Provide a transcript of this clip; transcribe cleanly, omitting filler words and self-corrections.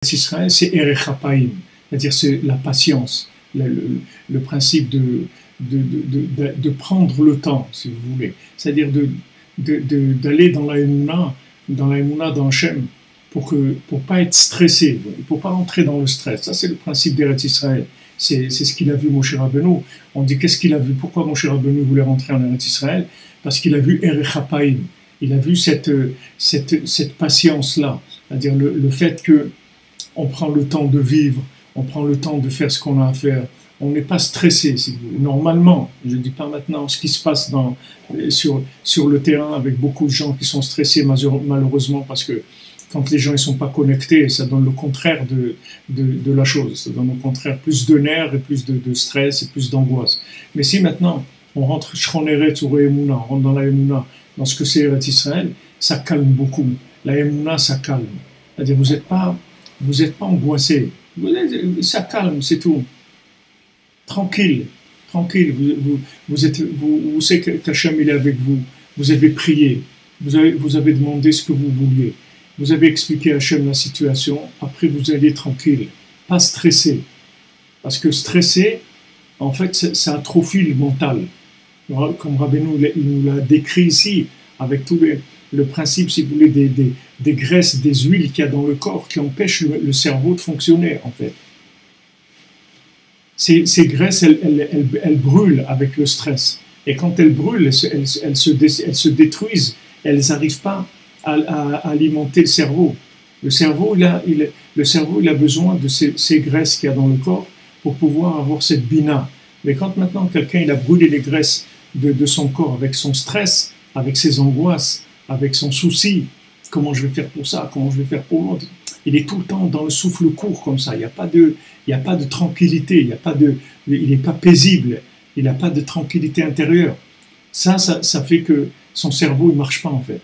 Israël, c'est Erech Hapaim, c'est-à-dire c'est la patience, le principe de prendre le temps, si vous voulez, c'est-à-dire d'aller dans la Emouna, dans Hachem, pour pas être stressé, pour pas entrer dans le stress. Ça, c'est le principe d'Eretz Israël. C'est ce qu'il a vu Moshe Rabbeinu. On dit qu'est-ce qu'il a vu? Pourquoi Moshe Rabbeinu voulait rentrer en Eretz Israël? Parce qu'il a vu Erech Hapaim. Il a vu cette patience-là, c'est-à-dire le fait que on prend le temps de vivre, on prend le temps de faire ce qu'on a à faire. On n'est pas stressé. Normalement, je ne dis pas maintenant ce qui se passe sur le terrain avec beaucoup de gens qui sont stressés malheureusement parce que quand les gens ne sont pas connectés, ça donne le contraire de la chose. Ça donne au contraire plus de nerfs et plus de stress et plus d'angoisse. Mais si maintenant on rentre Shchoneret ou Emouna, on rentre dans la Emouna, dans ce que c'est Eretz Israël, ça calme beaucoup. La Emouna, ça calme. C'est-à-dire vous n'êtes pas angoissé. Ça calme, c'est tout. Tranquille. Vous savez qu'Hachem il est avec vous. Vous avez prié. Vous avez demandé ce que vous vouliez. Vous avez expliqué à Hachem la situation. Après, vous allez tranquille. Pas stressé. Parce que stressé, en fait, ça atrophie le mental. Comme Rabbeinu il nous l'a décrit ici, avec tout le principe, si vous voulez, des graisses, des huiles qu'il y a dans le corps qui empêchent le cerveau de fonctionner, en fait. Ces graisses, elles brûlent avec le stress. Et quand elles brûlent, elles se détruisent. Elles n'arrivent pas à alimenter le cerveau. Le cerveau, il a besoin de ces graisses qu'il y a dans le corps pour pouvoir avoir cette bina. Mais quand maintenant quelqu'un il a brûlé les graisses de son corps avec son stress, avec ses angoisses, avec son souci, comment je vais faire pour ça, comment je vais faire pour l'autre, il est tout le temps dans le souffle court comme ça, il n'y a pas de tranquillité, il n'est pas paisible, il n'a pas de tranquillité intérieure. Ça fait que son cerveau ne marche pas en fait.